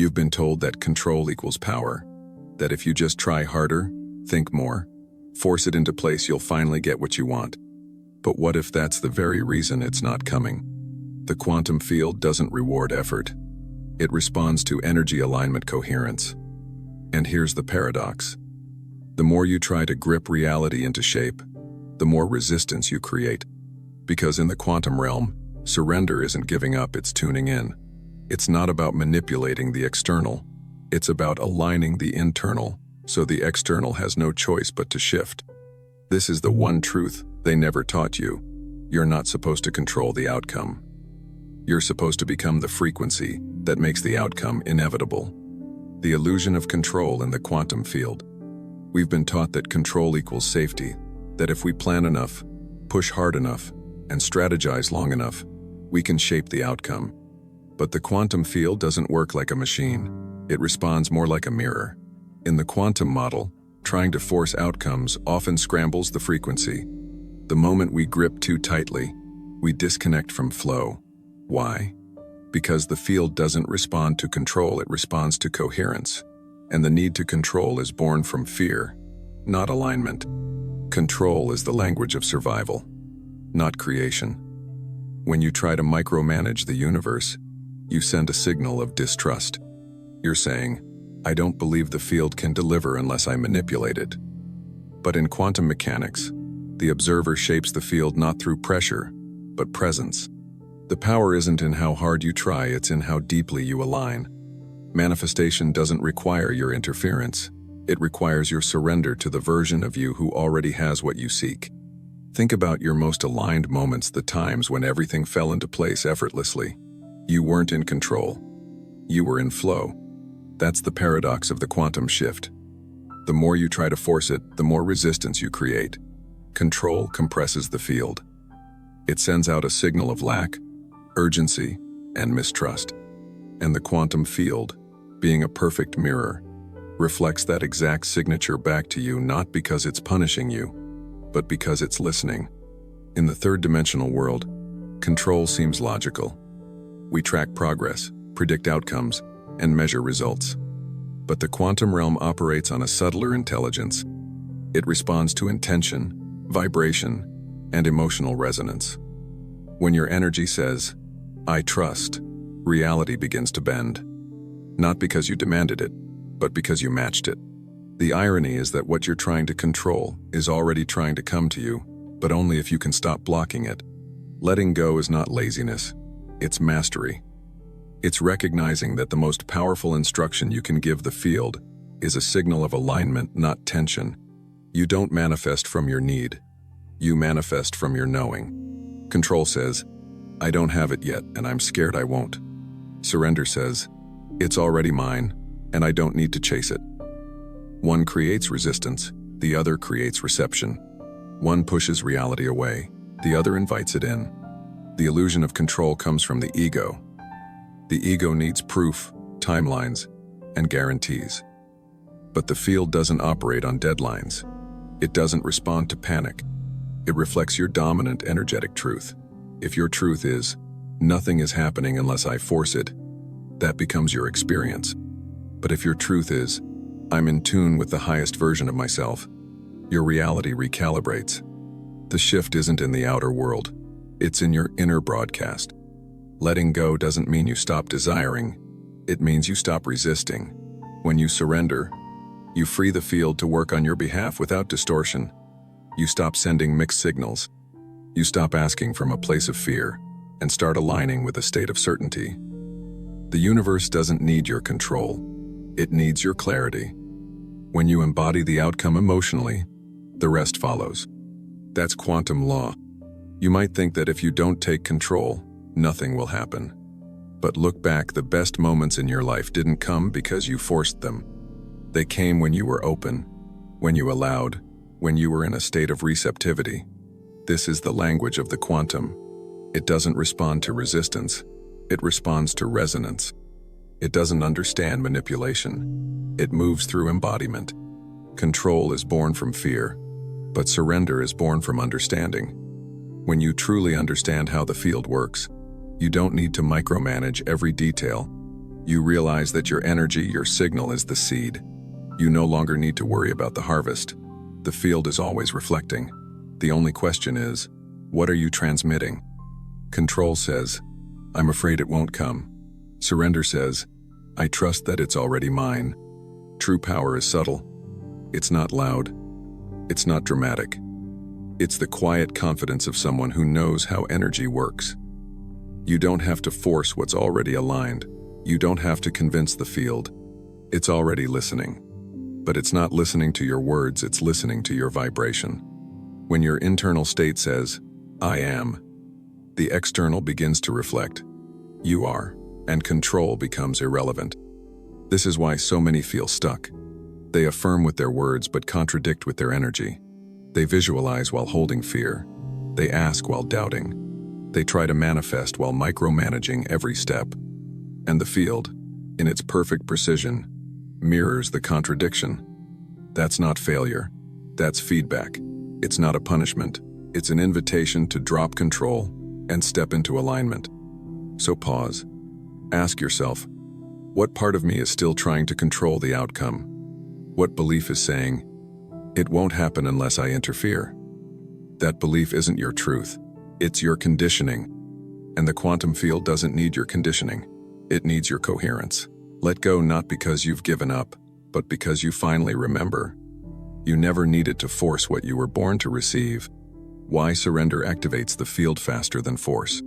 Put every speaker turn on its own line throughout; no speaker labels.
You've been told that control equals power, that if you just try harder, think more, force it into place, you'll finally get what you want. But what if that's the very reason it's not coming? The quantum field doesn't reward effort. It responds to energy alignment coherence. And here's the paradox. The more you try to grip reality into shape, the more resistance you create. Because in the quantum realm, surrender isn't giving up, it's tuning in. It's not about manipulating the external. It's about aligning the internal, so the external has no choice but to shift. This is the one truth they never taught you. You're not supposed to control the outcome. You're supposed to become the frequency that makes the outcome inevitable. The illusion of control in the quantum field. We've been taught that control equals safety, that if we plan enough, push hard enough, and strategize long enough, we can shape the outcome. But the quantum field doesn't work like a machine. It responds more like a mirror. In the quantum model, trying to force outcomes often scrambles the frequency. The moment we grip too tightly, we disconnect from flow. Why? Because the field doesn't respond to control, it responds to coherence. And the need to control is born from fear, not alignment. Control is the language of survival, not creation. When you try to micromanage the universe, you send a signal of distrust. You're saying, I don't believe the field can deliver unless I manipulate it. But in quantum mechanics, the observer shapes the field not through pressure, but presence. The power isn't in how hard you try, it's in how deeply you align. Manifestation doesn't require your interference. It requires your surrender to the version of you who already has what you seek. Think about your most aligned moments, the times when everything fell into place effortlessly. You weren't in control. You were in flow. That's the paradox of the quantum shift. The more you try to force it, the more resistance you create. Control compresses the field. It sends out a signal of lack, urgency, and mistrust. And the quantum field, being a perfect mirror, reflects that exact signature back to you, not because it's punishing you, but because it's listening. In the third-dimensional world, control seems logical. We track progress, predict outcomes, and measure results. But the quantum realm operates on a subtler intelligence. It responds to intention, vibration, and emotional resonance. When your energy says, I trust, reality begins to bend. Not because you demanded it, but because you matched it. The irony is that what you're trying to control is already trying to come to you, but only if you can stop blocking it. Letting go is not laziness, it's mastery. It's recognizing that the most powerful instruction you can give the field is a signal of alignment, not tension. You don't manifest from your need. You manifest from your knowing. Control says, I don't have it yet, and I'm scared I won't. Surrender says, it's already mine, and I don't need to chase it. One creates resistance, the other creates reception. One pushes reality away, the other invites it in. The illusion of control comes from the ego. The ego needs proof, timelines, and guarantees. But the field doesn't operate on deadlines. It doesn't respond to panic. It reflects your dominant energetic truth. If your truth is, nothing is happening unless I force it, that becomes your experience. But if your truth is, I'm in tune with the highest version of myself, your reality recalibrates. The shift isn't in the outer world, it's in your inner broadcast. Letting go doesn't mean you stop desiring, it means you stop resisting. When you surrender, you free the field to work on your behalf without distortion. You stop sending mixed signals. You stop asking from a place of fear and start aligning with a state of certainty. The universe doesn't need your control. It needs your clarity. When you embody the outcome emotionally, the rest follows. That's quantum law. You might think that if you don't take control, nothing will happen. But look back, the best moments in your life didn't come because you forced them. They came when you were open, when you allowed, when you were in a state of receptivity. This is the language of the quantum. It doesn't respond to resistance. It responds to resonance. It doesn't understand manipulation. It moves through embodiment. Control is born from fear, but surrender is born from understanding. When you truly understand how the field works, you don't need to micromanage every detail. You realize that your energy, your signal, is the seed. You no longer need to worry about the harvest. The field is always reflecting. The only question is, what are you transmitting? Control says, I'm afraid it won't come. Surrender says, I trust that it's already mine. True power is subtle. It's not loud. It's not dramatic. It's the quiet confidence of someone who knows how energy works. You don't have to force what's already aligned. You don't have to convince the field. It's already listening. But it's not listening to your words, it's listening to your vibration. When your internal state says, I am, the external begins to reflect. You are, and control becomes irrelevant. This is why so many feel stuck. They affirm with their words but contradict with their energy. They visualize while holding fear. They ask while doubting. They try to manifest while micromanaging every step. And the field, in its perfect precision, mirrors the contradiction. That's not failure. That's feedback. It's not a punishment. It's an invitation to drop control and step into alignment. So pause. Ask yourself, what part of me is still trying to control the outcome? What belief is saying, it won't happen unless I interfere? That belief isn't your truth. It's your conditioning. And the quantum field doesn't need your conditioning. It needs your coherence. Let go not because you've given up, but because you finally remember. You never needed to force what you were born to receive. Why surrender activates the field faster than force.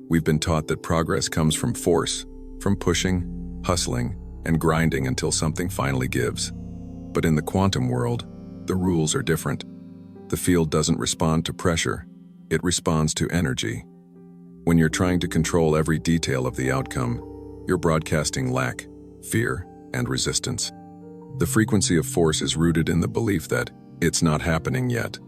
We've been taught that progress comes from force, from pushing, hustling, and grinding until something finally gives. But in the quantum world, the rules are different. The field doesn't respond to pressure. It responds to energy. When you're trying to control every detail of the outcome, you're broadcasting lack, fear, and resistance. The frequency of force is rooted in the belief that it's not happening yet.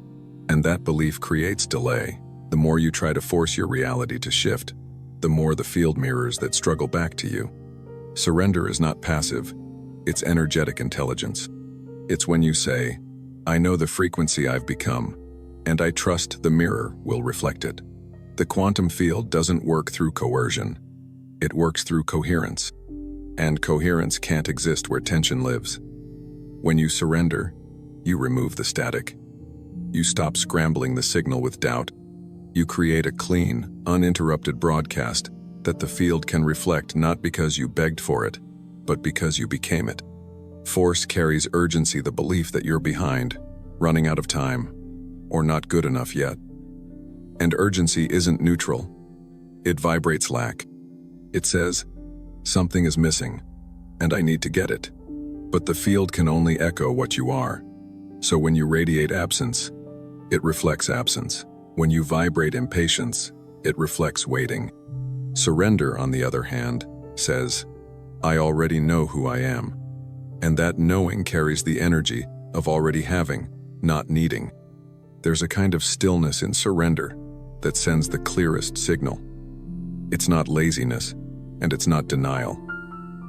And that belief creates delay. The more you try to force your reality to shift, the more the field mirrors that struggle back to you. Surrender is not passive. It's energetic intelligence. It's when you say, I know the frequency I've become, and I trust the mirror will reflect it. The quantum field doesn't work through coercion. It works through coherence. And coherence can't exist where tension lives. When you surrender, you remove the static. You stop scrambling the signal with doubt. You create a clean, uninterrupted broadcast that the field can reflect not because you begged for it, but because you became it. Force carries urgency, the belief that you're behind, running out of time, or not good enough yet. And urgency isn't neutral. It vibrates lack. It says, something is missing, and I need to get it. But the field can only echo what you are. So when you radiate absence, it reflects absence. When you vibrate impatience, it reflects waiting. Surrender, on the other hand, says, I already know who I am. And that knowing carries the energy of already having, not needing. There's a kind of stillness in surrender that sends the clearest signal. It's not laziness, and it's not denial.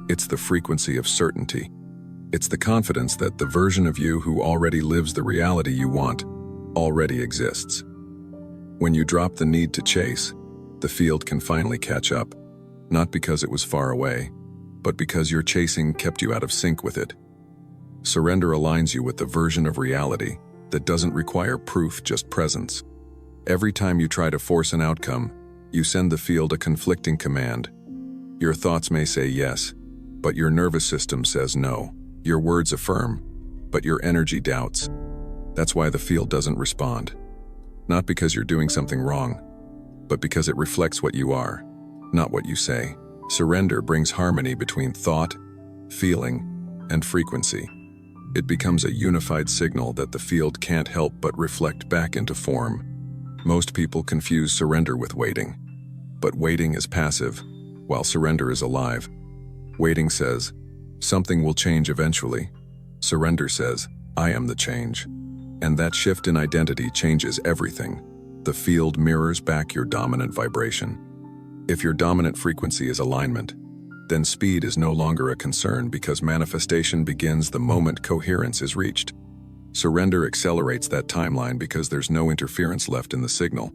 It's the frequency of certainty. It's the confidence that the version of you who already lives the reality you want already exists. When you drop the need to chase, the field can finally catch up, not because it was far away, but because your chasing kept you out of sync with it. Surrender aligns you with the version of reality that doesn't require proof, just presence. Every time you try to force an outcome, you send the field a conflicting command. Your thoughts may say yes, but your nervous system says no. Your words affirm, but your energy doubts. That's why the field doesn't respond. Not because you're doing something wrong, but because it reflects what you are, not what you say. Surrender brings harmony between thought, feeling, and frequency. It becomes a unified signal that the field can't help but reflect back into form. Most people confuse surrender with waiting, but waiting is passive, while surrender is alive. Waiting says, something will change eventually. Surrender says, I am the change. And that shift in identity changes everything. The field mirrors back your dominant vibration. If your dominant frequency is alignment, then speed is no longer a concern because manifestation begins the moment coherence is reached. Surrender accelerates that timeline because there's no interference left in the signal.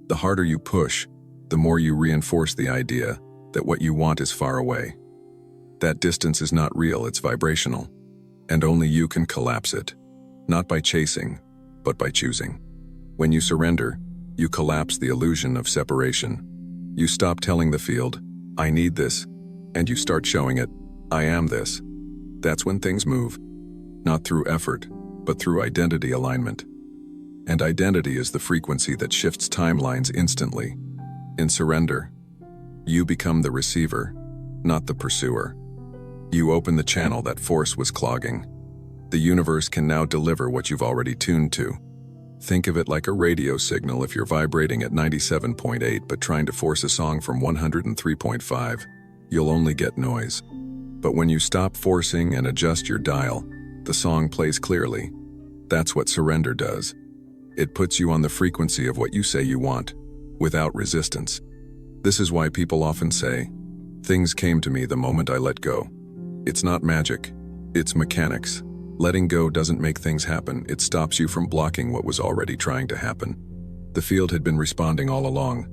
The harder you push, the more you reinforce the idea that what you want is far away. That distance is not real, it's vibrational. And only you can collapse it. Not by chasing, but by choosing. When you surrender, you collapse the illusion of separation. You stop telling the field, I need this, and you start showing it, I am this. That's when things move. Not through effort, but through identity alignment. And identity is the frequency that shifts timelines instantly. In surrender, you become the receiver, not the pursuer. You open the channel that force was clogging. The universe can now deliver what you've already tuned to. Think of it like a radio signal. If you're vibrating at 97.8 but trying to force a song from 103.5, you'll only get noise. But when you stop forcing and adjust your dial, the song plays clearly. That's what surrender does. It puts you on the frequency of what you say you want, without resistance. This is why people often say, things came to me the moment I let go. It's not magic, it's mechanics. Letting go doesn't make things happen, it stops you from blocking what was already trying to happen. The field had been responding all along,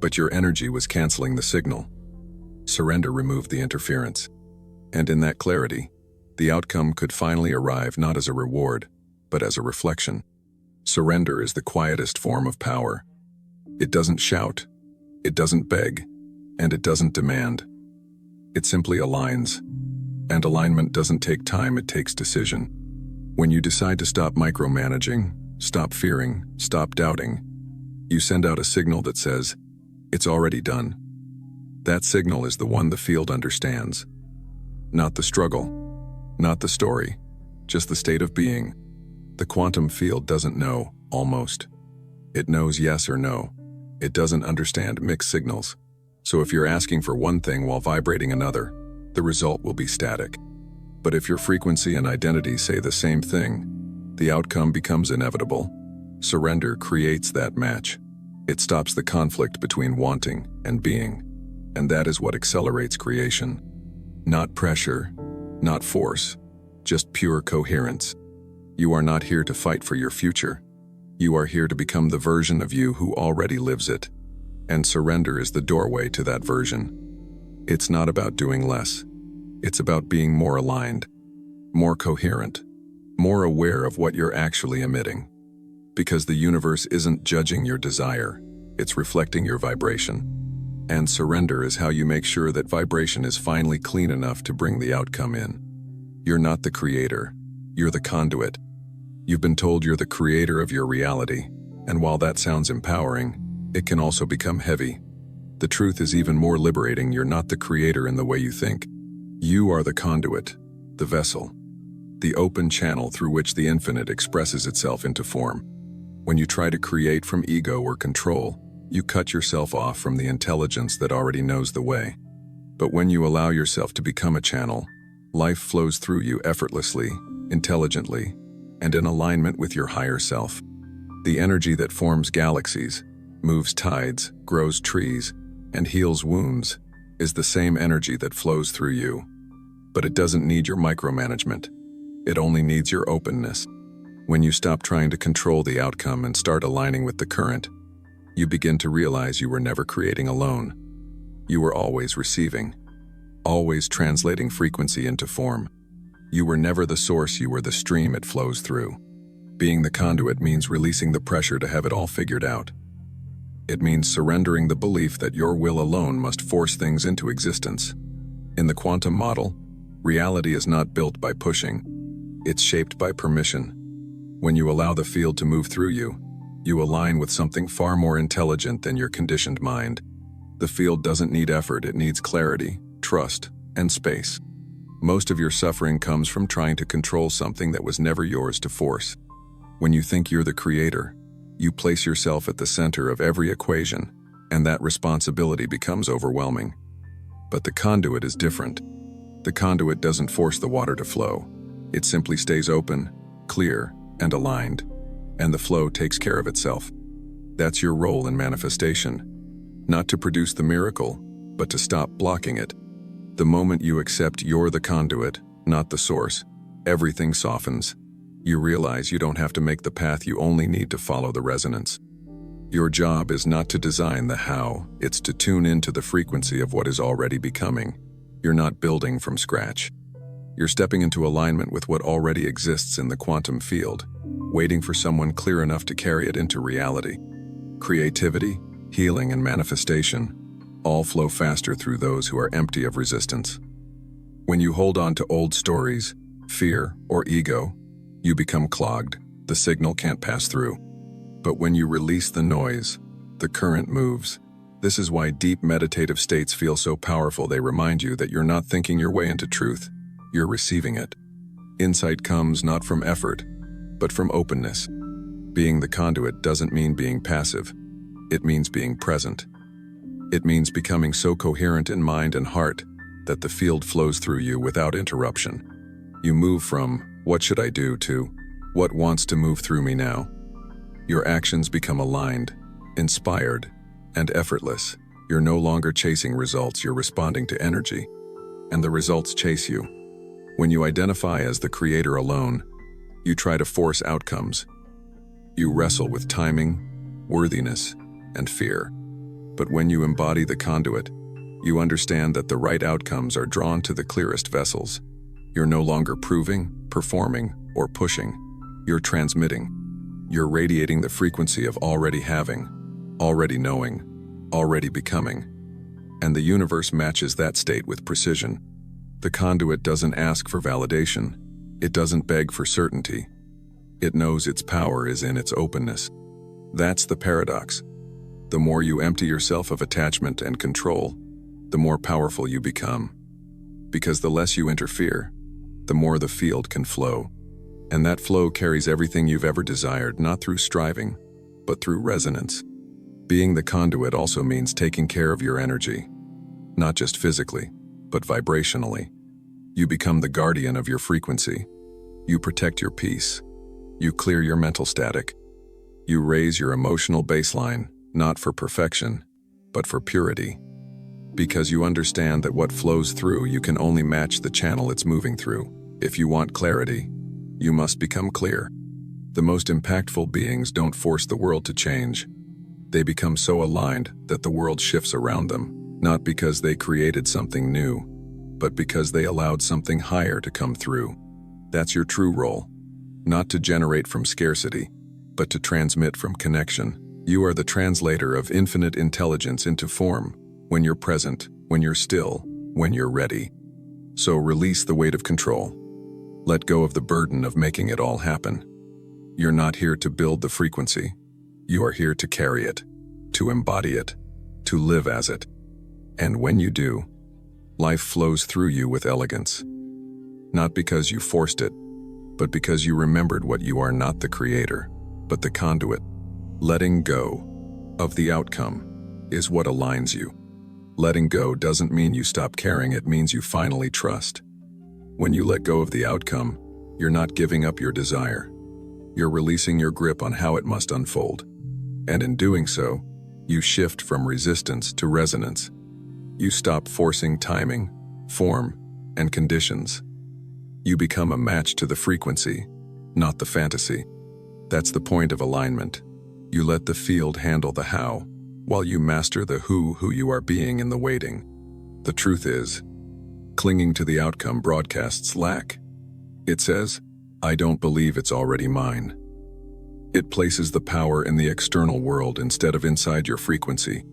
but your energy was canceling the signal. Surrender removed the interference. And in that clarity, the outcome could finally arrive not as a reward, but as a reflection. Surrender is the quietest form of power. It doesn't shout, it doesn't beg, and it doesn't demand. It simply aligns. And alignment doesn't take time, it takes decision. When you decide to stop micromanaging, stop fearing, stop doubting, you send out a signal that says, it's already done. That signal is the one the field understands. Not the struggle, not the story, just the state of being. The quantum field doesn't know, almost. It knows yes or no. It doesn't understand mixed signals. So if you're asking for one thing while vibrating another, the result will be static. But if your frequency and identity say the same thing, the outcome becomes inevitable. Surrender creates that match. It stops the conflict between wanting and being. And that is what accelerates creation. Not pressure, not force, just pure coherence. You are not here to fight for your future. You are here to become the version of you who already lives it. And surrender is the doorway to that version. It's not about doing less. It's about being more aligned, more coherent, more aware of what you're actually emitting. Because the universe isn't judging your desire, it's reflecting your vibration. And surrender is how you make sure that vibration is finally clean enough to bring the outcome in. You're not the creator, you're the conduit. You've been told you're the creator of your reality, and while that sounds empowering, it can also become heavy. The truth is even more liberating. You're not the creator in the way you think. You are the conduit, the vessel, the open channel through which the infinite expresses itself into form. When you try to create from ego or control, you cut yourself off from the intelligence that already knows the way. But when you allow yourself to become a channel, life flows through you effortlessly, intelligently, and in alignment with your higher self. The energy that forms galaxies, moves tides, grows trees, and heals wounds is the same energy that flows through you. But it doesn't need your micromanagement. It only needs your openness. When you stop trying to control the outcome and start aligning with the current, you begin to realize you were never creating alone. You were always receiving, always translating frequency into form. You were never the source, you were the stream it flows through. Being the conduit means releasing the pressure to have it all figured out. It means surrendering the belief that your will alone must force things into existence. In the quantum model, reality is not built by pushing. It's shaped by permission. When you allow the field to move through you, you align with something far more intelligent than your conditioned mind. The field doesn't need effort, it needs clarity, trust, and space. Most of your suffering comes from trying to control something that was never yours to force. When you think you're the creator, you place yourself at the center of every equation, and that responsibility becomes overwhelming. But the conduit is different. The conduit doesn't force the water to flow. It simply stays open, clear, and aligned, and the flow takes care of itself. That's your role in manifestation. Not to produce the miracle, but to stop blocking it. The moment you accept you're the conduit, not the source, everything softens. You realize you don't have to make the path, you only need to follow the resonance. Your job is not to design the how, it's to tune into the frequency of what is already becoming. You're not building from scratch. You're stepping into alignment with what already exists in the quantum field, waiting for someone clear enough to carry it into reality. Creativity, healing, and manifestation all flow faster through those who are empty of resistance. When you hold on to old stories, fear, or ego, you become clogged. The signal can't pass through. But when you release the noise, the current moves. This is why deep meditative states feel so powerful. They remind you that you're not thinking your way into truth. You're receiving it. Insight comes not from effort, but from openness. Being the conduit doesn't mean being passive. It means being present. It means becoming so coherent in mind and heart that the field flows through you without interruption. You move from, "What should I do?" to, "What wants to move through me now?" Your actions become aligned, inspired, and effortless. You're no longer chasing results, you're responding to energy. And the results chase you. When you identify as the creator alone, you try to force outcomes. You wrestle with timing, worthiness, and fear. But when you embody the conduit, you understand that the right outcomes are drawn to the clearest vessels. You're no longer proving, performing, or pushing. You're transmitting. You're radiating the frequency of already having, already knowing, already becoming. And the universe matches that state with precision. The conduit doesn't ask for validation. It doesn't beg for certainty. It knows its power is in its openness. That's the paradox. The more you empty yourself of attachment and control, the more powerful you become. Because the less you interfere, the more the field can flow. And that flow carries everything you've ever desired, not through striving, but through resonance. Being the conduit also means taking care of your energy, not just physically, but vibrationally. You become the guardian of your frequency. You protect your peace. You clear your mental static. You raise your emotional baseline, not for perfection, but for purity. Because you understand that what flows through you can only match the channel it's moving through. If you want clarity, you must become clear. The most impactful beings don't force the world to change. They become so aligned that the world shifts around them, not because they created something new, but because they allowed something higher to come through. That's your true role. Not to generate from scarcity, but to transmit from connection. You are the translator of infinite intelligence into form, when you're present, when you're still, when you're ready. So release the weight of control. Let go of the burden of making it all happen. You're not here to build the frequency. You are here to carry it, to embody it, to live as it. And when you do, life flows through you with elegance. Not because you forced it, but because you remembered what you are, not the creator, but the conduit. Letting go of the outcome is what aligns you. Letting go doesn't mean you stop caring, it means you finally trust. When you let go of the outcome, you're not giving up your desire. You're releasing your grip on how it must unfold. And in doing so, you shift from resistance to resonance. You stop forcing timing, form, and conditions. You become a match to the frequency, not the fantasy. That's the point of alignment. You let the field handle the how, while you master the who you are being in the waiting. The truth is, clinging to the outcome broadcasts lack. It says, "I don't believe it's already mine." It places the power in the external world instead of inside your frequency.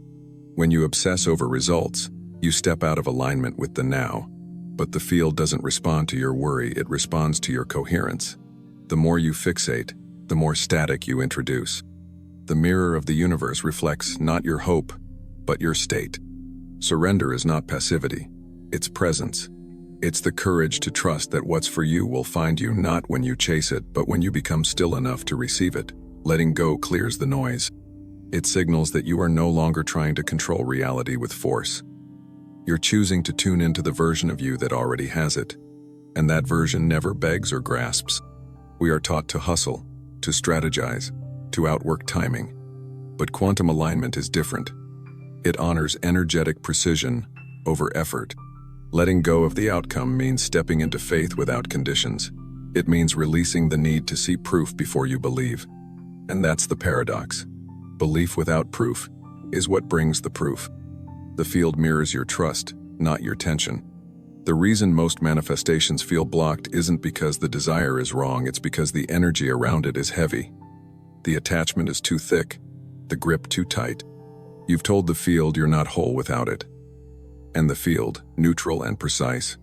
When you obsess over results, you step out of alignment with the now. But the field doesn't respond to your worry, it responds to your coherence. The more you fixate, the more static you introduce. The mirror of the universe reflects not your hope, but your state. Surrender is not passivity, it's presence. It's the courage to trust that what's for you will find you, not when you chase it, but when you become still enough to receive it. Letting go clears the noise. It signals that you are no longer trying to control reality with force. You're choosing to tune into the version of you that already has it. And that version never begs or grasps. We are taught to hustle, to strategize, to outwork timing. But quantum alignment is different. It honors energetic precision over effort. Letting go of the outcome means stepping into faith without conditions. It means releasing the need to see proof before you believe. And that's the paradox. Belief without proof is what brings the proof. The field mirrors your trust, not your tension. The reason most manifestations feel blocked isn't because the desire is wrong, it's because the energy around it is heavy. The attachment is too thick, the grip too tight. You've told the field you're not whole without it. And the field, neutral and precise,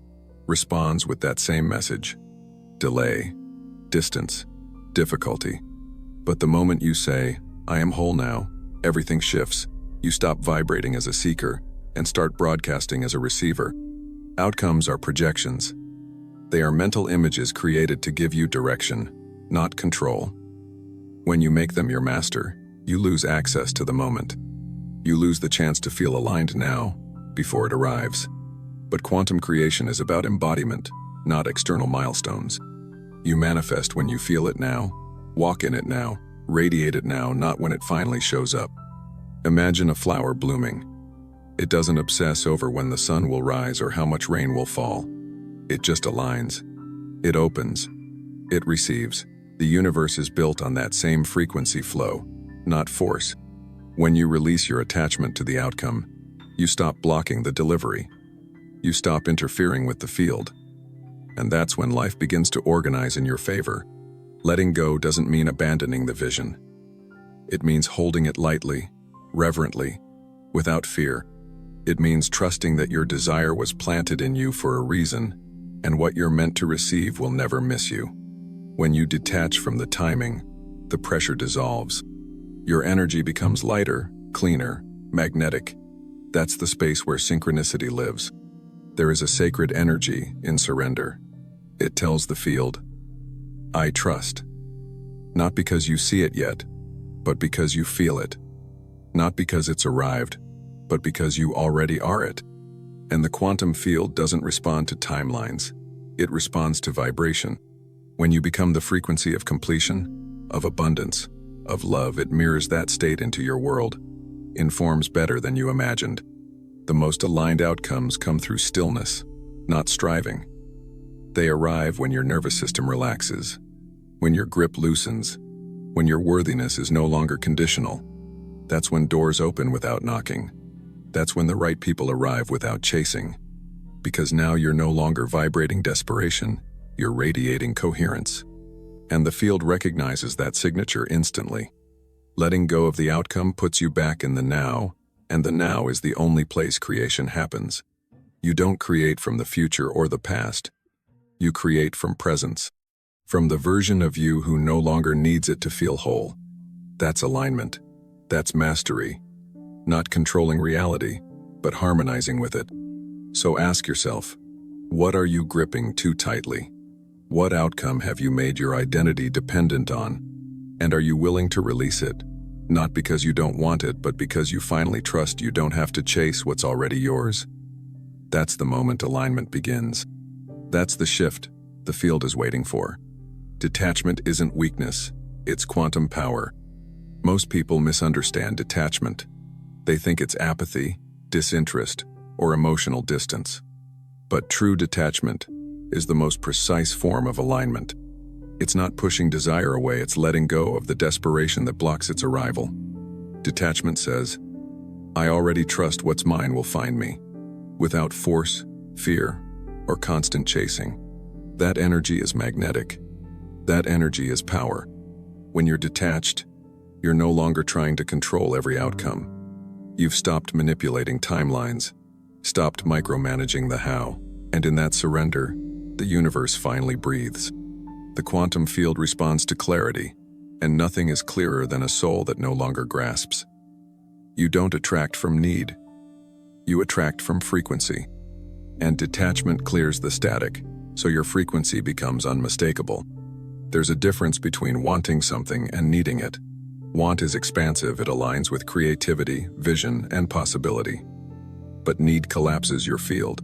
responds with that same message: delay, distance, difficulty. But the moment you say, "I am whole now," everything shifts. You stop vibrating as a seeker and start broadcasting as a receiver. Outcomes are projections. They are mental images created to give you direction, not control. When you make them your master, you lose access to the moment. You lose the chance to feel aligned now, before it arrives. But quantum creation is about embodiment, not external milestones. You manifest when you feel it now, walk in it now, radiate it now, not when it finally shows up. Imagine a flower blooming. It doesn't obsess over when the sun will rise or how much rain will fall. It just aligns. It opens. It receives. The universe is built on that same frequency flow, not force. When you release your attachment to the outcome, you stop blocking the delivery. You stop interfering with the field. And that's when life begins to organize in your favor. Letting go doesn't mean abandoning the vision. It means holding it lightly, reverently, without fear. It means trusting that your desire was planted in you for a reason, and what you're meant to receive will never miss you. When you detach from the timing, the pressure dissolves. Your energy becomes lighter, cleaner, magnetic. That's the space where synchronicity lives. There is a sacred energy in surrender. It tells the field, "I trust." Not because you see it yet, but because you feel it. Not because it's arrived, but because you already are it. And the quantum field doesn't respond to timelines. It responds to vibration. When you become the frequency of completion, of abundance, of love, it mirrors that state into your world, informs better than you imagined. The most aligned outcomes come through stillness, not striving. They arrive when your nervous system relaxes, when your grip loosens, when your worthiness is no longer conditional. That's when doors open without knocking. That's when the right people arrive without chasing. Because now you're no longer vibrating desperation, you're radiating coherence. And the field recognizes that signature instantly. Letting go of the outcome puts you back in the now, and the now is the only place creation happens. You don't create from the future or the past. You create from presence, from the version of you who no longer needs it to feel whole. That's alignment. That's mastery. Not controlling reality, but harmonizing with it. So ask yourself, what are you gripping too tightly? What outcome have you made your identity dependent on? And are you willing to release it? Not because you don't want it, but because you finally trust you don't have to chase what's already yours. That's the moment alignment begins. That's the shift the field is waiting for. Detachment isn't weakness, it's quantum power. Most people misunderstand detachment. They think it's apathy, disinterest, or emotional distance. But true detachment is the most precise form of alignment. It's not pushing desire away, it's letting go of the desperation that blocks its arrival. Detachment says, "I already trust what's mine will find me," without force, fear, or constant chasing. That energy is magnetic. That energy is power. When you're detached, you're no longer trying to control every outcome. You've stopped manipulating timelines, stopped micromanaging the how, and in that surrender, the universe finally breathes. The quantum field responds to clarity, and nothing is clearer than a soul that no longer grasps. You don't attract from need. You attract from frequency. And detachment clears the static, so your frequency becomes unmistakable. There's a difference between wanting something and needing it. Want is expansive, it aligns with creativity, vision, and possibility. But need collapses your field.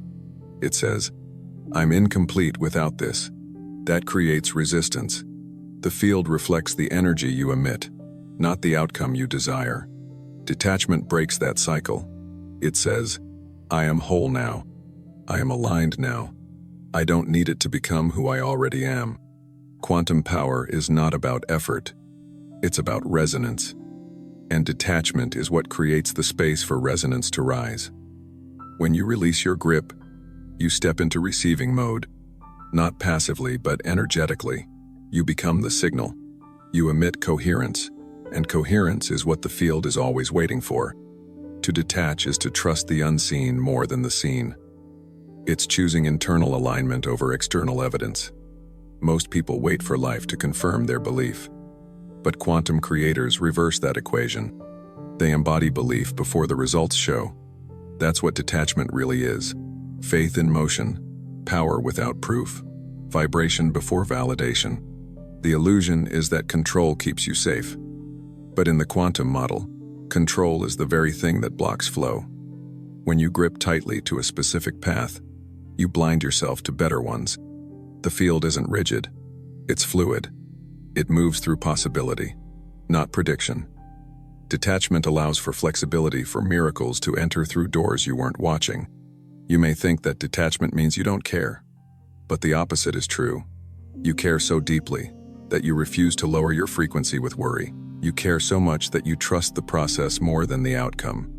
It says, "I'm incomplete without this." That creates resistance. The field reflects the energy you emit, not the outcome you desire. Detachment breaks that cycle. It says, "I am whole now. I am aligned now. I don't need it to become who I already am." Quantum power is not about effort. It's about resonance. And detachment is what creates the space for resonance to rise. When you release your grip, You step into receiving mode, not passively but energetically. You become the signal. You emit coherence, and coherence is what the field is always waiting for. To detach is to trust the unseen more than the seen. It's choosing internal alignment over external evidence. Most people wait for life to confirm their belief. But quantum creators reverse that equation. They embody belief before the results show. That's what detachment really is. Faith in motion, power without proof, vibration before validation. The illusion is that control keeps you safe. But in the quantum model, control is the very thing that blocks flow. When you grip tightly to a specific path, you blind yourself to better ones. The field isn't rigid. It's fluid. It moves through possibility, not prediction. Detachment allows for flexibility, for miracles to enter through doors you weren't watching. You may think that detachment means you don't care, but the opposite is true. You care so deeply that you refuse to lower your frequency with worry. You care so much that you trust the process more than the outcome.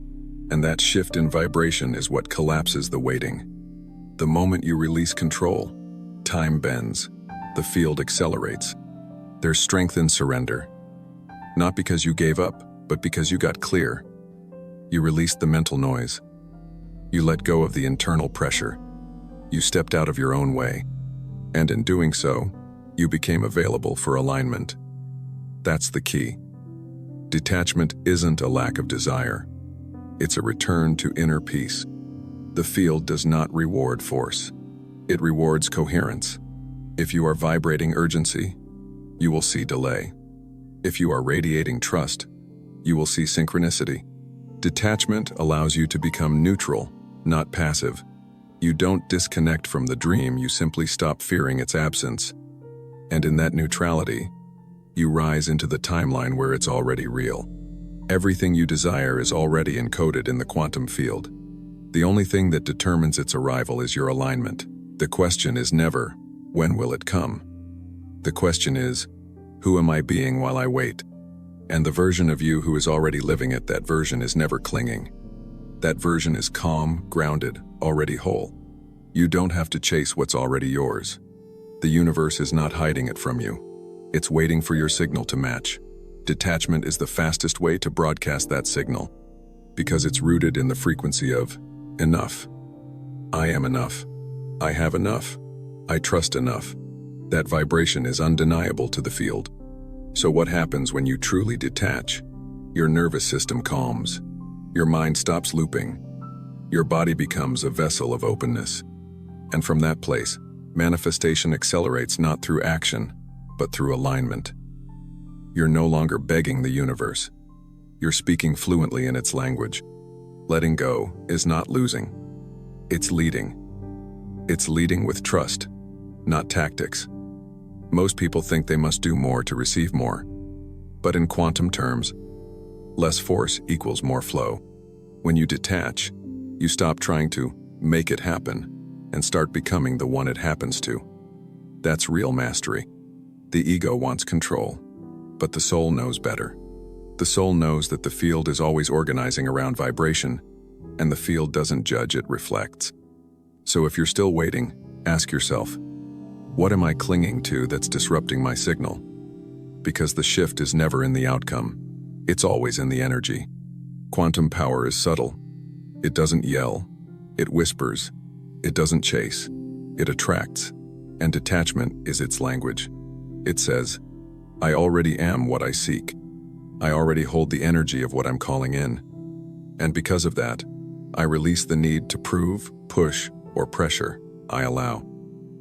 And that shift in vibration is what collapses the waiting. The moment you release control, time bends, the field accelerates. There's strength in surrender. Not because you gave up, but because you got clear. You released the mental noise. You let go of the internal pressure. You stepped out of your own way. And in doing so, you became available for alignment. That's the key. Detachment isn't a lack of desire. It's a return to inner peace. The field does not reward force. It rewards coherence. If you are vibrating urgency, you will see delay. If you are radiating trust, you will see synchronicity. Detachment allows you to become neutral, not passive. You don't disconnect from the dream, you simply stop fearing its absence. And in that neutrality, you rise into the timeline where it's already real. Everything you desire is already encoded in the quantum field. The only thing that determines its arrival is your alignment. The question is never, when will it come? The question is, who am I being while I wait? And the version of you who is already living it, that version is never clinging. That version is calm, grounded, already whole. You don't have to chase what's already yours. The universe is not hiding it from you. It's waiting for your signal to match. Detachment is the fastest way to broadcast that signal, because it's rooted in the frequency of enough. I am enough. I have enough. I trust enough. That vibration is undeniable to the field. So what happens when you truly detach? Your nervous system calms. Your mind stops looping. Your body becomes a vessel of openness. And from that place, manifestation accelerates not through action, but through alignment. You're no longer begging the universe. You're speaking fluently in its language. Letting go is not losing. It's leading. It's leading with trust, not tactics. Most people think they must do more to receive more. But in quantum terms, less force equals more flow. When you detach, you stop trying to make it happen and start becoming the one it happens to. That's real mastery. The ego wants control, but the soul knows better. The soul knows that the field is always organizing around vibration, and the field doesn't judge, it reflects. So if you're still waiting, ask yourself, what am I clinging to that's disrupting my signal? Because the shift is never in the outcome. It's always in the energy. Quantum power is subtle. It doesn't yell. It whispers. It doesn't chase. It attracts. And detachment is its language. It says, I already am what I seek. I already hold the energy of what I'm calling in. And because of that, I release the need to prove, push, or pressure. I allow.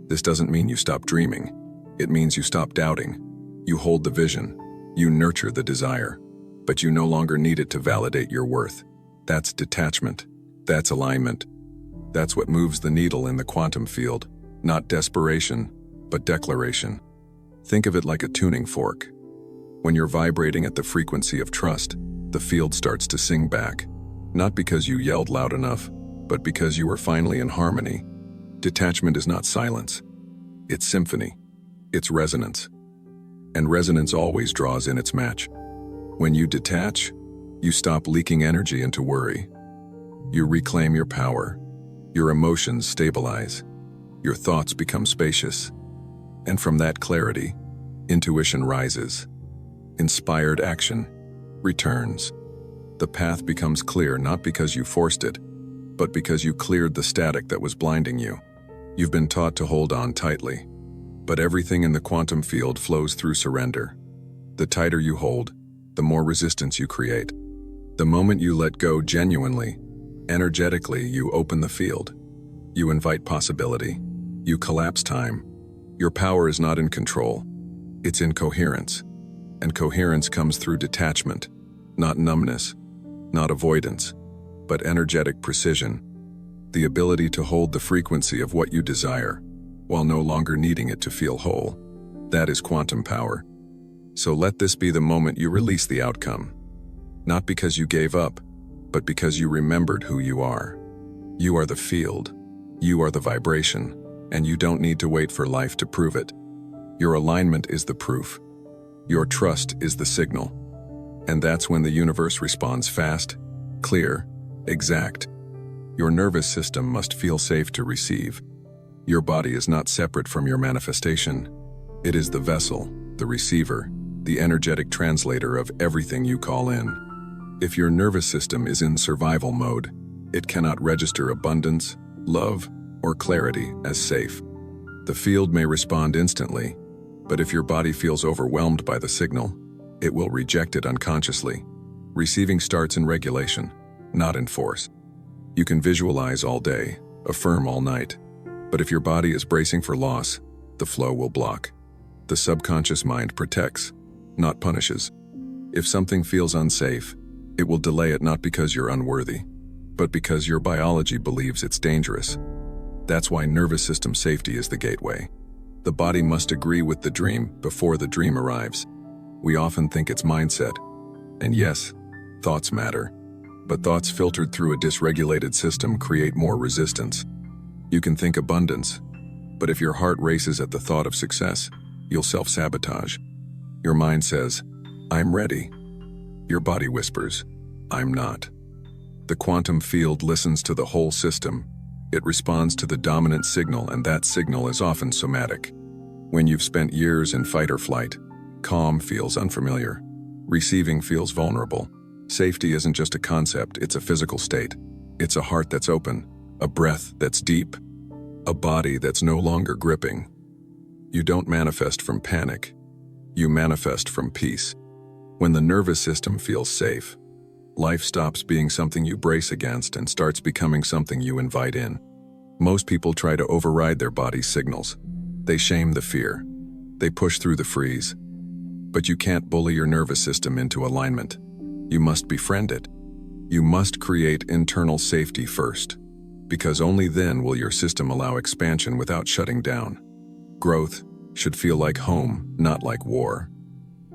This doesn't mean you stop dreaming. It means you stop doubting. You hold the vision. You nurture the desire. But you no longer need it to validate your worth. That's detachment. That's alignment. That's what moves the needle in the quantum field. Not desperation, but declaration. Think of it like a tuning fork. When you're vibrating at the frequency of trust, the field starts to sing back. Not because you yelled loud enough, but because you were finally in harmony. Detachment is not silence. It's symphony. It's resonance. And resonance always draws in its match. When you detach, you stop leaking energy into worry. You reclaim your power. Your emotions stabilize. Your thoughts become spacious. And from that clarity, intuition rises. Inspired action returns. The path becomes clear not because you forced it, but because you cleared the static that was blinding you. You've been taught to hold on tightly, but everything in the quantum field flows through surrender. The tighter you hold, the more resistance you create. The moment you let go genuinely, energetically, you open the field. You invite possibility. You collapse time. Your power is not in control. It's in coherence. And coherence comes through detachment, not numbness, not avoidance, but energetic precision. The ability to hold the frequency of what you desire, while no longer needing it to feel whole. That is quantum power. So let this be the moment you release the outcome. Not because you gave up, but because you remembered who you are. You are the field. You are the vibration, and you don't need to wait for life to prove it. Your alignment is the proof. Your trust is the signal. And that's when the universe responds fast, clear, exact. Your nervous system must feel safe to receive. Your body is not separate from your manifestation. It is the vessel, the receiver, the energetic translator of everything you call in. If your nervous system is in survival mode, it cannot register abundance, love, or clarity as safe. The field may respond instantly, but if your body feels overwhelmed by the signal, it will reject it unconsciously. Receiving starts in regulation, not in force. You can visualize all day, affirm all night, but if your body is bracing for loss, the flow will block. The subconscious mind protects, not punishes. If something feels unsafe, it will delay it not because you're unworthy, but because your biology believes it's dangerous. That's why nervous system safety is the gateway. The body must agree with the dream before the dream arrives. We often think it's mindset. And yes, thoughts matter. But thoughts filtered through a dysregulated system create more resistance. You can think abundance, but if your heart races at the thought of success, you'll self-sabotage. Your mind says, "I'm ready." Your body whispers, "I'm not." The quantum field listens to the whole system. It responds to the dominant signal, and that signal is often somatic. When you've spent years in fight or flight, calm feels unfamiliar. Receiving feels vulnerable. Safety isn't just a concept, it's a physical state. It's a heart that's open, a breath that's deep, a body that's no longer gripping. You don't manifest from panic. You manifest from peace. When the nervous system feels safe, life stops being something you brace against and starts becoming something you invite in. Most people try to override their body's signals. They shame the fear. They push through the freeze. But you can't bully your nervous system into alignment. You must befriend it. You must create internal safety first, because only then will your system allow expansion without shutting down. Growth should feel like home, not like war.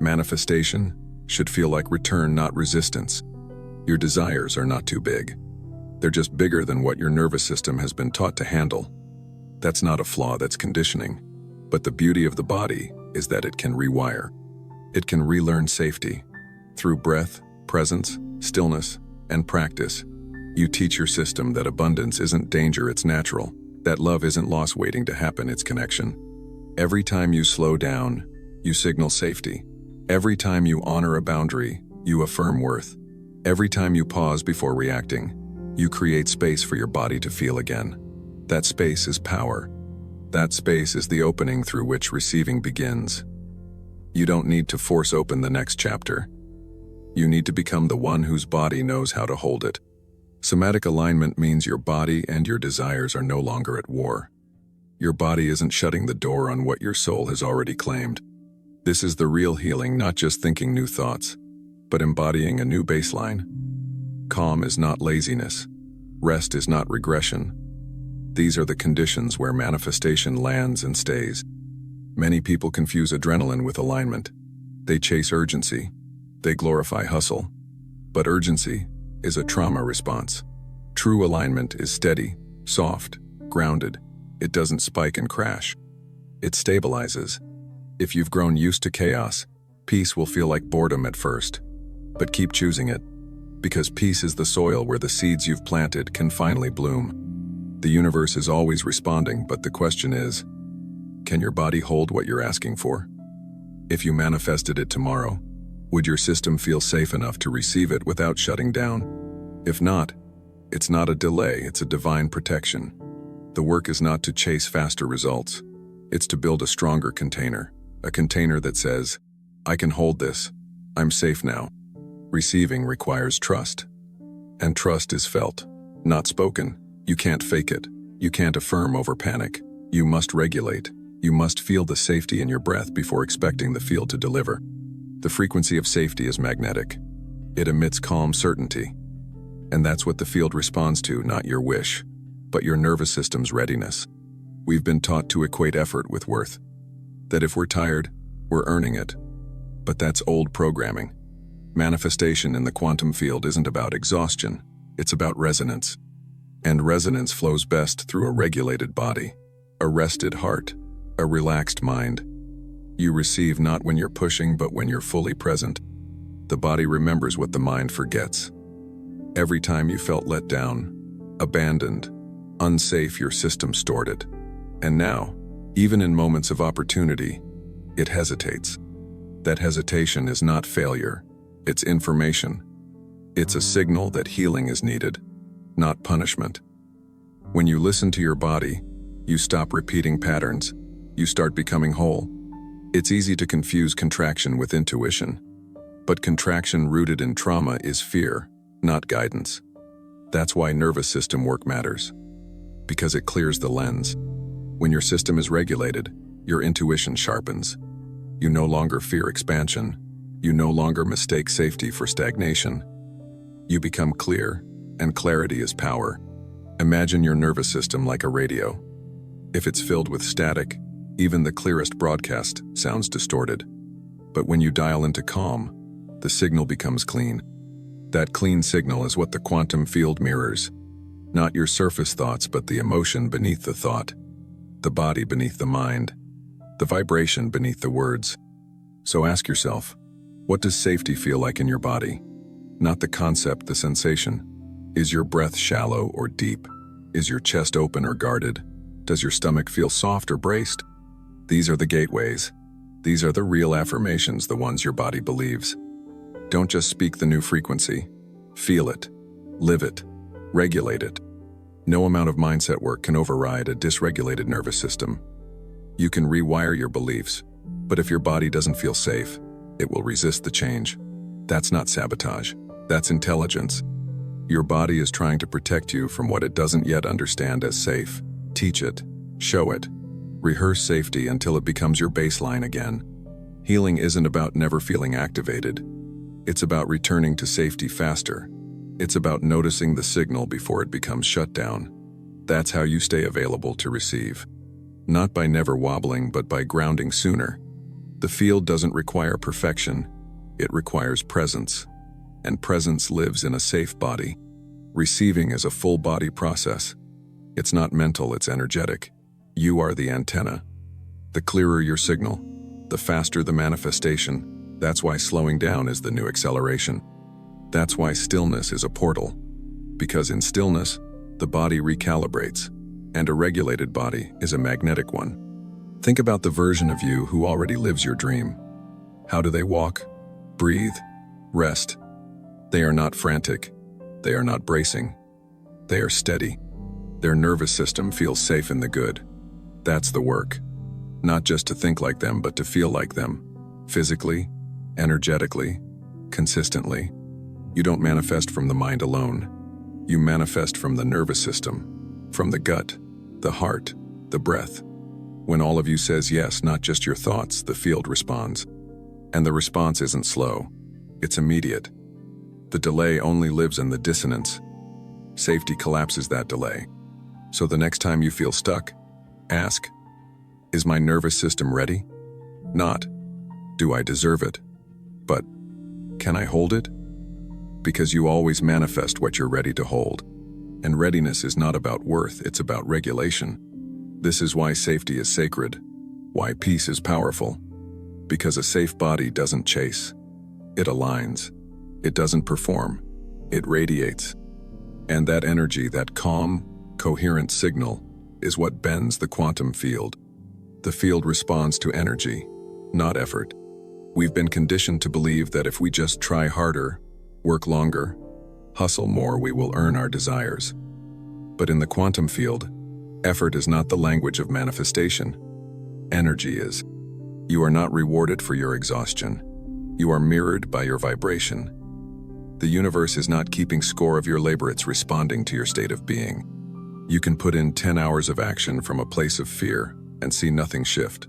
Manifestation should feel like return, not resistance. Your desires are not too big. They're just bigger than what your nervous system has been taught to handle. That's not a flaw, that's conditioning. But the beauty of the body is that it can rewire. It can relearn safety. Through breath, presence, stillness, and practice, you teach your system that abundance isn't danger, it's natural. That love isn't loss waiting to happen, it's connection. Every time you slow down, you signal safety. Every time you honor a boundary, you affirm worth. Every time you pause before reacting, you create space for your body to feel again. That space is power. That space is the opening through which receiving begins. You don't need to force open the next chapter. You need to become the one whose body knows how to hold it. Somatic alignment means your body and your desires are no longer at war. Your body isn't shutting the door on what your soul has already claimed. This is the real healing, not just thinking new thoughts, but embodying a new baseline. Calm is not laziness. Rest is not regression. These are the conditions where manifestation lands and stays. Many people confuse adrenaline with alignment. They chase urgency. They glorify hustle. But urgency is a trauma response. True alignment is steady, soft, grounded. It doesn't spike and crash. It stabilizes. If you've grown used to chaos, peace will feel like boredom at first. But keep choosing it, because peace is the soil where the seeds you've planted can finally bloom. The universe is always responding, but the question is, can your body hold what you're asking for? If you manifested it tomorrow, would your system feel safe enough to receive it without shutting down? If not, it's not a delay, it's a divine protection. The work is not to chase faster results. It's to build a stronger container, a container that says, I can hold this, I'm safe now. Receiving requires trust. And trust is felt, not spoken. You can't fake it. You can't affirm over panic. You must regulate. You must feel the safety in your breath before expecting the field to deliver. The frequency of safety is magnetic. It emits calm certainty. And that's what the field responds to, not your wish, but your nervous system's readiness. We've been taught to equate effort with worth. That if we're tired, we're earning it. But that's old programming. Manifestation in the quantum field isn't about exhaustion, it's about resonance. And resonance flows best through a regulated body, a rested heart, a relaxed mind. You receive not when you're pushing, but when you're fully present. The body remembers what the mind forgets. Every time you felt let down, abandoned, unsafe, your system stored it. And now, even in moments of opportunity, it hesitates. That hesitation is not failure, it's information. It's a signal that healing is needed, not punishment. When you listen to your body, you stop repeating patterns, you start becoming whole. It's easy to confuse contraction with intuition, but contraction rooted in trauma is fear, not guidance. That's why nervous system work matters, because it clears the lens. When your system is regulated, your intuition sharpens. You no longer fear expansion. You no longer mistake safety for stagnation. You become clear, and clarity is power. Imagine your nervous system like a radio. If it's filled with static, even the clearest broadcast sounds distorted. But when you dial into calm, the signal becomes clean. That clean signal is what the quantum field mirrors. Not your surface thoughts, but the emotion beneath the thought, the body beneath the mind, the vibration beneath the words. So ask yourself, what does safety feel like in your body? Not the concept, the sensation. Is your breath shallow or deep? Is your chest open or guarded? Does your stomach feel soft or braced? These are the gateways. These are the real affirmations, the ones your body believes. Don't just speak the new frequency. Feel it, live it, regulate it. No amount of mindset work can override a dysregulated nervous system. You can rewire your beliefs, but if your body doesn't feel safe, it will resist the change. That's not sabotage. That's intelligence. Your body is trying to protect you from what it doesn't yet understand as safe. Teach it, show it, rehearse safety until it becomes your baseline again. Healing isn't about never feeling activated. It's about returning to safety faster. It's about noticing the signal before it becomes shut down. That's how you stay available to receive. Not by never wobbling, but by grounding sooner. The field doesn't require perfection. It requires presence. And presence lives in a safe body. Receiving is a full body process. It's not mental, it's energetic. You are the antenna. The clearer your signal, the faster the manifestation. That's why slowing down is the new acceleration. That's why stillness is a portal. Because in stillness, the body recalibrates, and a regulated body is a magnetic one. Think about the version of you who already lives your dream. How do they walk? Breathe, rest. They are not frantic. They are not bracing. They are steady. Their nervous system feels safe in the good. That's the work. Not just to think like them, but to feel like them. Physically, energetically, consistently. You don't manifest from the mind alone. You manifest from the nervous system, from the gut, the heart, the breath. When all of you says yes, not just your thoughts, the field responds. And the response isn't slow. It's immediate. The delay only lives in the dissonance. Safety collapses that delay. So the next time you feel stuck, ask, is my nervous system ready? Not, do I deserve it? But, can I hold it? Because you always manifest what you're ready to hold. And readiness is not about worth, it's about regulation. This is why safety is sacred, why peace is powerful. Because a safe body doesn't chase. It aligns. It doesn't perform. It radiates. And that energy, that calm, coherent signal is what bends the quantum field. The field responds to energy, not effort. We've been conditioned to believe that if we just try harder, work longer, hustle more, we will earn our desires. But in the quantum field, effort is not the language of manifestation. Energy is. You are not rewarded for your exhaustion. You are mirrored by your vibration. The universe is not keeping score of your labor, it's responding to your state of being. You can put in 10 hours of action from a place of fear and see nothing shift.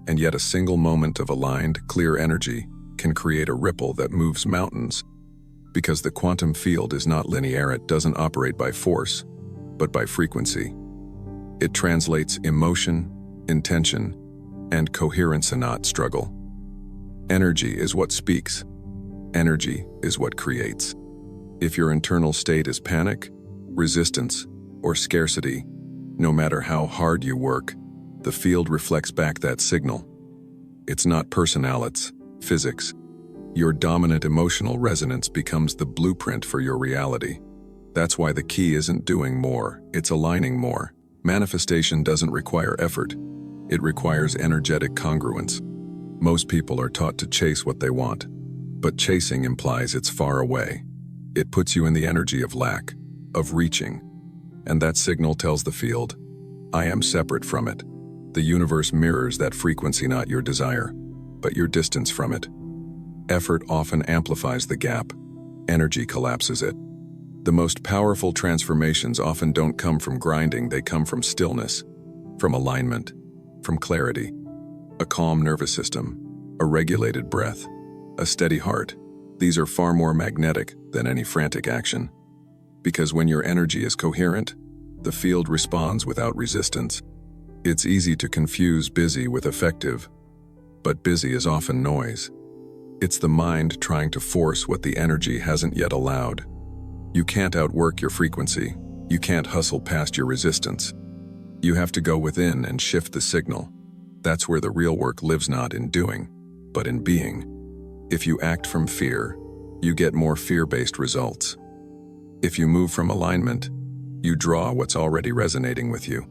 And yet a single moment of aligned, clear energy can create a ripple that moves mountains. Because the quantum field is not linear, it doesn't operate by force, but by frequency. It translates emotion, intention, and coherence, and not struggle. Energy is what speaks. Energy is what creates. If your internal state is panic, resistance, or scarcity, no matter how hard you work, the field reflects back that signal. It's not personal, it's physics. Your dominant emotional resonance becomes the blueprint for your reality. That's why the key isn't doing more, it's aligning more. Manifestation doesn't require effort. It requires energetic congruence. Most people are taught to chase what they want, but chasing implies it's far away. It puts you in the energy of lack, of reaching, and that signal tells the field, I am separate from it. The universe mirrors that frequency, not your desire, but your distance from it. Effort often amplifies the gap. Energy collapses it. The most powerful transformations often don't come from grinding, they come from stillness, from alignment, from clarity. A calm nervous system, a regulated breath, a steady heart. These are far more magnetic than any frantic action. Because when your energy is coherent, the field responds without resistance. It's easy to confuse busy with effective, but busy is often noise. It's the mind trying to force what the energy hasn't yet allowed. You can't outwork your frequency. You can't hustle past your resistance. You have to go within and shift the signal. That's where the real work lives, not in doing, but in being. If you act from fear, you get more fear-based results. If you move from alignment, you draw what's already resonating with you.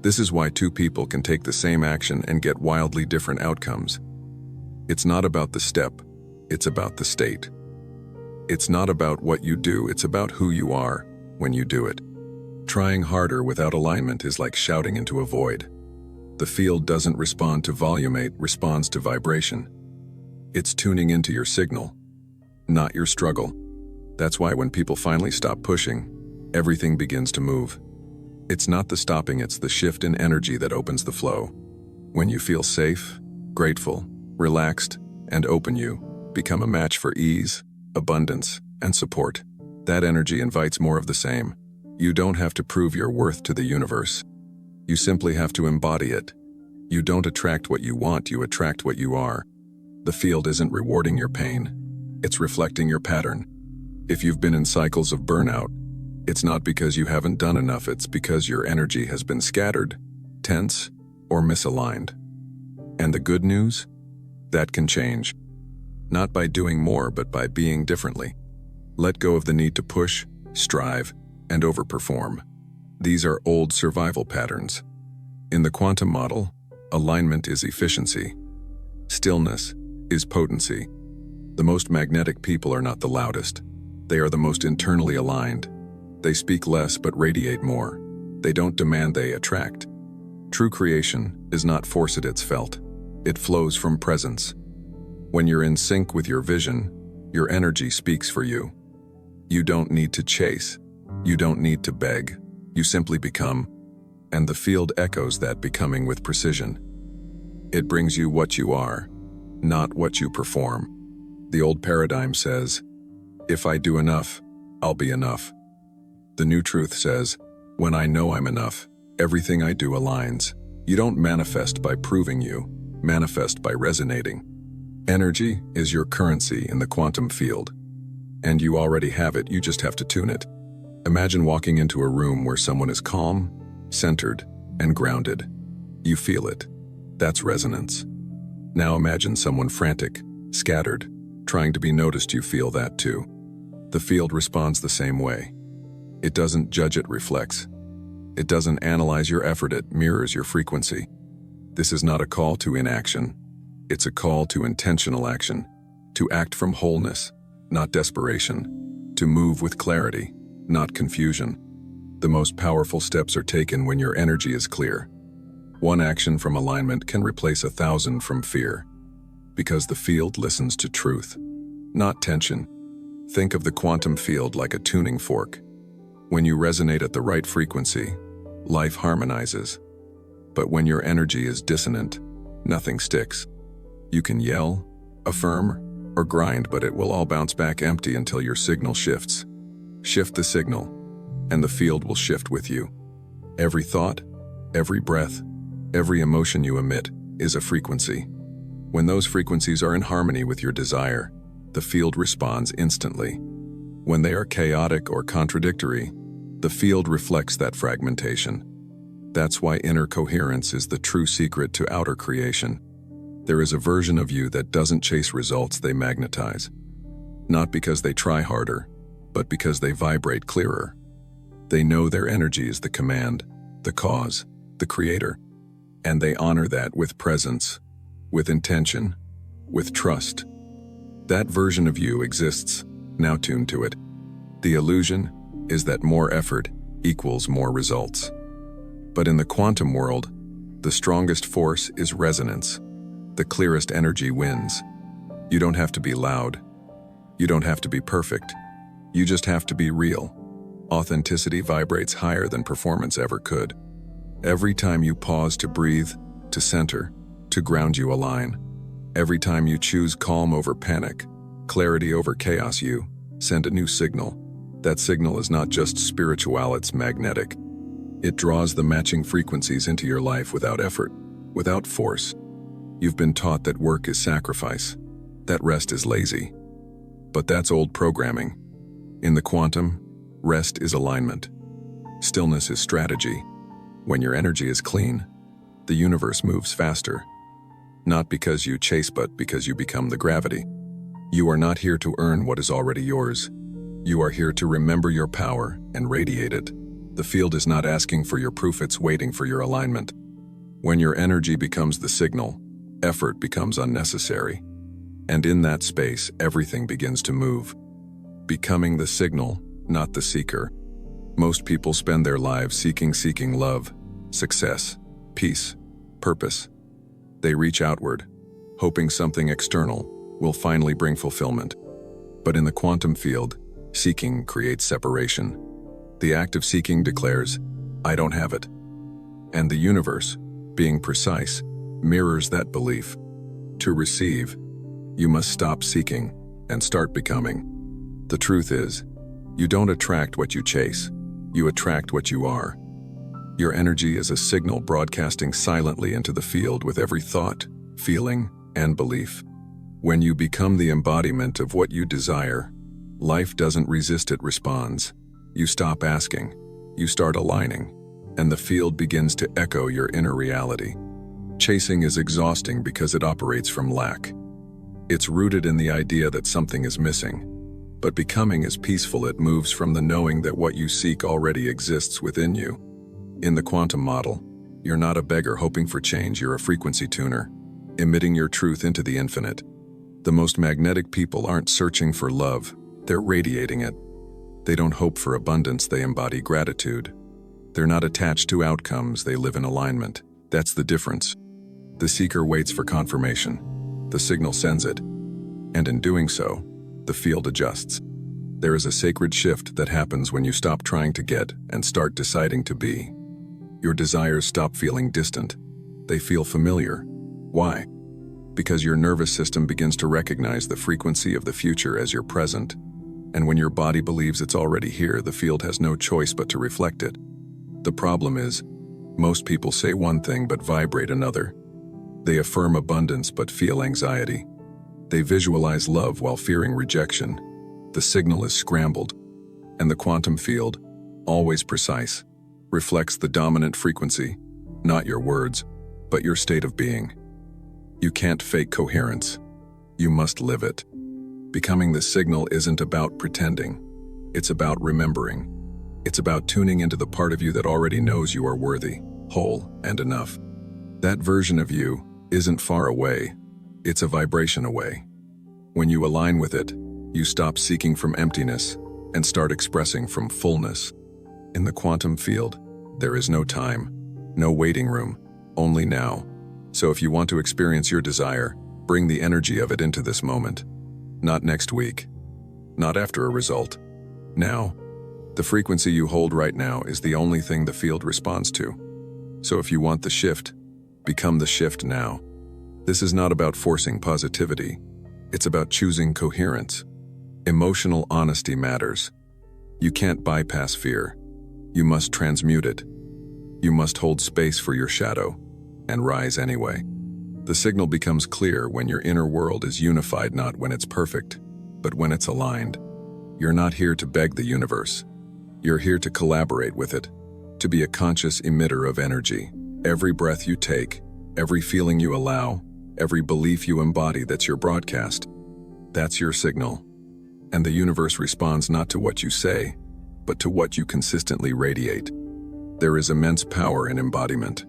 This is why two people can take the same action and get wildly different outcomes. It's not about the step, it's about the state. It's not about what you do, it's about who you are when you do it. Trying harder without alignment is like shouting into a void. The field doesn't respond to volume, it responds to vibration. It's tuning into your signal, not your struggle. That's why when people finally stop pushing, everything begins to move. It's not the stopping, it's the shift in energy that opens the flow. When you feel safe, grateful, relaxed, and open, you become a match for ease, abundance, and support. That energy invites more of the same. You don't have to prove your worth to the universe. You simply have to embody it. You don't attract what you want, you attract what you are. The field isn't rewarding your pain. It's reflecting your pattern. If you've been in cycles of burnout, it's not because you haven't done enough, it's because your energy has been scattered, tense, or misaligned. And the good news? That can change. Not by doing more, but by being differently. Let go of the need to push, strive, and overperform. These are old survival patterns. In the quantum model, alignment is efficiency. Stillness is potency. The most magnetic people are not the loudest. They are the most internally aligned. They speak less but radiate more. They don't demand, they attract. True creation is not forced, it's felt. It flows from presence. When you're in sync with your vision, your energy speaks for you. You don't need to chase. You don't need to beg. You simply become, and the field echoes that becoming with precision. It brings you what you are, not what you perform. The old paradigm says, if I do enough, I'll be enough. The new truth says, when I know I'm enough, everything I do aligns. You don't manifest by proving, you manifest by resonating. Energy is your currency in the quantum field. And you already have it, you just have to tune it. Imagine walking into a room where someone is calm, centered, and grounded. You feel it. That's resonance. Now imagine someone frantic, scattered, trying to be noticed. You feel that too. The field responds the same way. It doesn't judge, it reflects. It doesn't analyze your effort, it mirrors your frequency. This is not a call to inaction. It's a call to intentional action, to act from wholeness, not desperation, to move with clarity, not confusion. The most powerful steps are taken when your energy is clear. One action from alignment can replace 1,000 from fear, because the field listens to truth, not tension. Think of the quantum field like a tuning fork. When you resonate at the right frequency, life harmonizes. But when your energy is dissonant, nothing sticks. You can yell, affirm, or grind, but it will all bounce back empty until your signal shifts. Shift the signal, and the field will shift with you. Every thought, every breath, every emotion you emit is a frequency. When those frequencies are in harmony with your desire, the field responds instantly. When they are chaotic or contradictory, the field reflects that fragmentation. That's why inner coherence is the true secret to outer creation. There is a version of you that doesn't chase results, they magnetize. Not because they try harder, but because they vibrate clearer. They know their energy is the command, the cause, the creator. And they honor that with presence, with intention, with trust. That version of you exists, now tune to it. The illusion is that more effort equals more results. But in the quantum world, the strongest force is resonance. The clearest energy wins. You don't have to be loud. You don't have to be perfect. You just have to be real. Authenticity vibrates higher than performance ever could. Every time you pause to breathe, to center, to ground, you align. Every time you choose calm over panic, clarity over chaos, you send a new signal. That signal is not just spiritual, it's magnetic. It draws the matching frequencies into your life without effort, without force. You've been taught that work is sacrifice, that rest is lazy. But that's old programming. In the quantum, rest is alignment. Stillness is strategy. When your energy is clean, the universe moves faster. Not because you chase, but because you become the gravity. You are not here to earn what is already yours. You are here to remember your power and radiate it. The field is not asking for your proof, it's waiting for your alignment. When your energy becomes the signal, effort becomes unnecessary. And in that space, everything begins to move. Becoming the signal, not the seeker. Most people spend their lives seeking love, success, peace, purpose. They reach outward, hoping something external will finally bring fulfillment. But in the quantum field, seeking creates separation. The act of seeking declares, I don't have it. And the universe, being precise, mirrors that belief. To receive, you must stop seeking and start becoming. The truth is, you don't attract what you chase, you attract what you are. Your energy is a signal broadcasting silently into the field with every thought, feeling, and belief. When you become the embodiment of what you desire, life doesn't resist, it responds. You stop asking, you start aligning, and the field begins to echo your inner reality. Chasing is exhausting because it operates from lack. It's rooted in the idea that something is missing. But becoming is peaceful, it moves from the knowing that what you seek already exists within you. In the quantum model, you're not a beggar hoping for change, you're a frequency tuner, emitting your truth into the infinite. The most magnetic people aren't searching for love, they're radiating it. They don't hope for abundance, they embody gratitude. They're not attached to outcomes, they live in alignment. That's the difference. The seeker waits for confirmation. The signal sends it. And in doing so, the field adjusts. There is a sacred shift that happens when you stop trying to get and start deciding to be. Your desires stop feeling distant. They feel familiar. Why? Because your nervous system begins to recognize the frequency of the future as your present. And when your body believes it's already here, the field has no choice but to reflect it. The problem is, most people say one thing but vibrate another. They affirm abundance but feel anxiety. They visualize love while fearing rejection. The signal is scrambled, and the quantum field, always precise, reflects the dominant frequency, not your words, but your state of being. You can't fake coherence. You must live it. Becoming the signal isn't about pretending. It's about remembering. It's about tuning into the part of you that already knows you are worthy, whole, and enough. That version of you isn't far away. It's a vibration away. When you align with it, you stop seeking from emptiness and start expressing from fullness. In the quantum field, there is no time, no waiting room, only now. So if you want to experience your desire, bring the energy of it into this moment. Not next week. Not after a result. Now. The frequency you hold right now is the only thing the field responds to. So if you want the shift, become the shift now. This is not about forcing positivity. It's about choosing coherence. Emotional honesty matters. You can't bypass fear. You must transmute it. You must hold space for your shadow and rise anyway. The signal becomes clear when your inner world is unified, not when it's perfect, but when it's aligned. You're not here to beg the universe. You're here to collaborate with it, to be a conscious emitter of energy. Every breath you take, every feeling you allow, every belief you embody, that's your broadcast. That's your signal. And the universe responds not to what you say, but to what you consistently radiate. There is immense power in embodiment.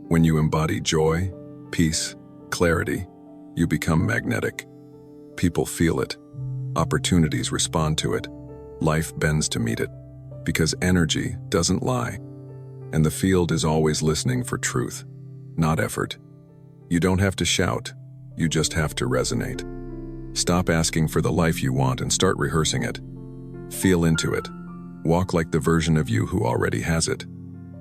When you embody joy, peace, clarity, you become magnetic. People feel it. Opportunities respond to it. Life bends to meet it. Because energy doesn't lie. And the field is always listening for truth, not effort. You don't have to shout. You just have to resonate. Stop asking for the life you want and start rehearsing it. Feel into it. Walk like the version of you who already has it.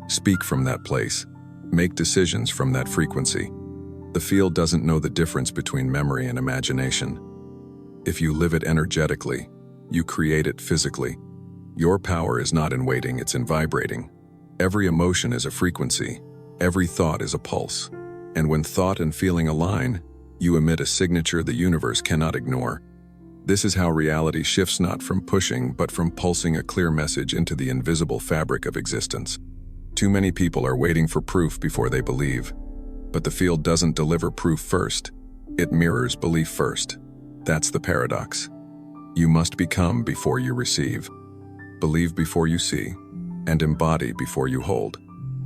Speak from that place. Make decisions from that frequency. The field doesn't know the difference between memory and imagination. If you live it energetically, you create it physically. Your power is not in waiting, it's in vibrating. Every emotion is a frequency. Every thought is a pulse. And when thought and feeling align, you emit a signature the universe cannot ignore. This is how reality shifts, not from pushing, but from pulsing a clear message into the invisible fabric of existence. Too many people are waiting for proof before they believe. But the field doesn't deliver proof first. It mirrors belief first. That's the paradox. You must become before you receive. Believe before you see, and embody before you hold.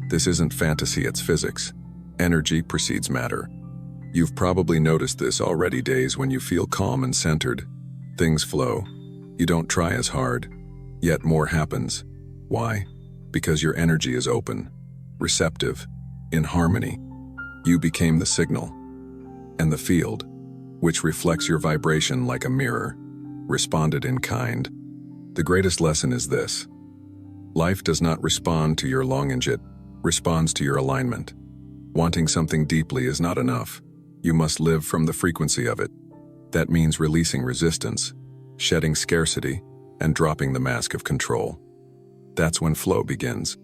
This isn't fantasy, it's physics. Energy precedes matter. You've probably noticed this already. Days when you feel calm and centered. Things flow. You don't try as hard, yet more happens. Why? Because your energy is open, receptive, in harmony. You became the signal. And the field, which reflects your vibration like a mirror, responded in kind. The greatest lesson is this. Life does not respond to your longing, it responds to your alignment. Wanting something deeply is not enough. You must live from the frequency of it. That means releasing resistance, shedding scarcity, and dropping the mask of control. That's when flow begins.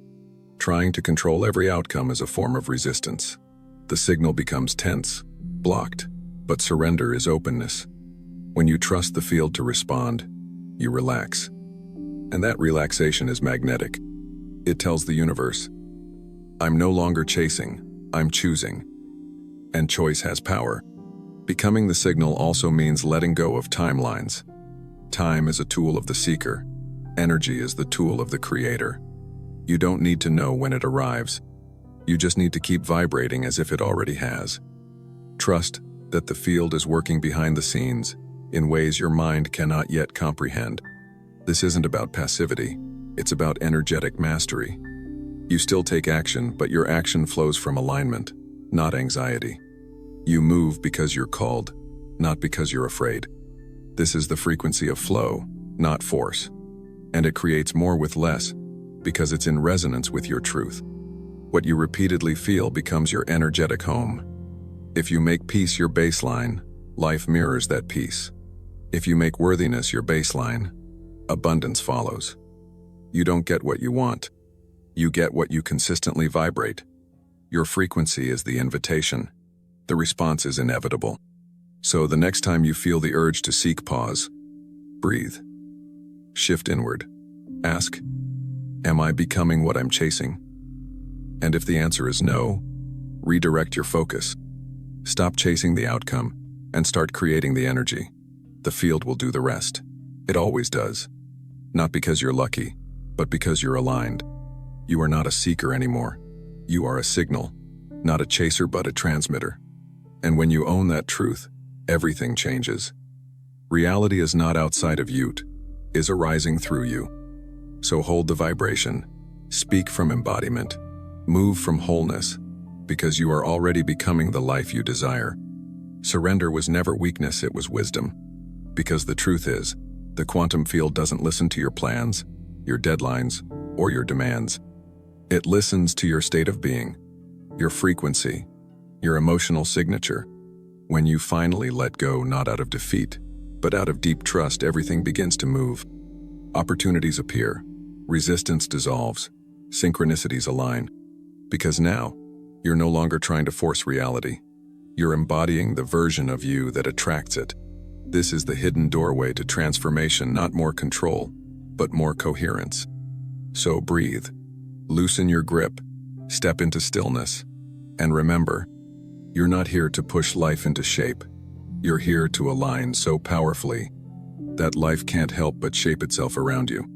Trying to control every outcome is a form of resistance. The signal becomes tense, blocked, but surrender is openness. When you trust the field to respond, you relax. And that relaxation is magnetic. It tells the universe, I'm no longer chasing, I'm choosing. And choice has power. Becoming the signal also means letting go of timelines. Time is a tool of the seeker. Energy is the tool of the creator. You don't need to know when it arrives. You just need to keep vibrating as if it already has. Trust that the field is working behind the scenes in ways your mind cannot yet comprehend. This isn't about passivity, it's about energetic mastery. You still take action, but your action flows from alignment, not anxiety. You move because you're called, not because you're afraid. This is the frequency of flow, not force. And it creates more with less, because it's in resonance with your truth. What you repeatedly feel becomes your energetic home. If you make peace your baseline, life mirrors that peace. If you make worthiness your baseline, abundance follows. You don't get what you want. You get what you consistently vibrate. Your frequency is the invitation. The response is inevitable. So the next time you feel the urge to seek, pause. Breathe. Shift inward. Ask, am I becoming what I'm chasing? And if the answer is no, redirect your focus. Stop chasing the outcome and start creating the energy. The field will do the rest. It always does. Not because you're lucky, but because you're aligned. You are not a seeker anymore. You are a signal, not a chaser but a transmitter. And when you own that truth, everything changes. Reality is not outside of you, is arising through you. So hold the vibration, speak from embodiment, move from wholeness, because you are already becoming the life you desire. Surrender was never weakness, it was wisdom. Because the truth is, the quantum field doesn't listen to your plans, your deadlines, or your demands. It listens to your state of being, your frequency, your emotional signature. When you finally let go, not out of defeat, but out of deep trust, everything begins to move. Opportunities appear, resistance dissolves, synchronicities align. Because now, you're no longer trying to force reality. You're embodying the version of you that attracts it. This is the hidden doorway to transformation, not more control, but more coherence. So breathe, loosen your grip, step into stillness, and remember, you're not here to push life into shape. You're here to align so powerfully that life can't help but shape itself around you.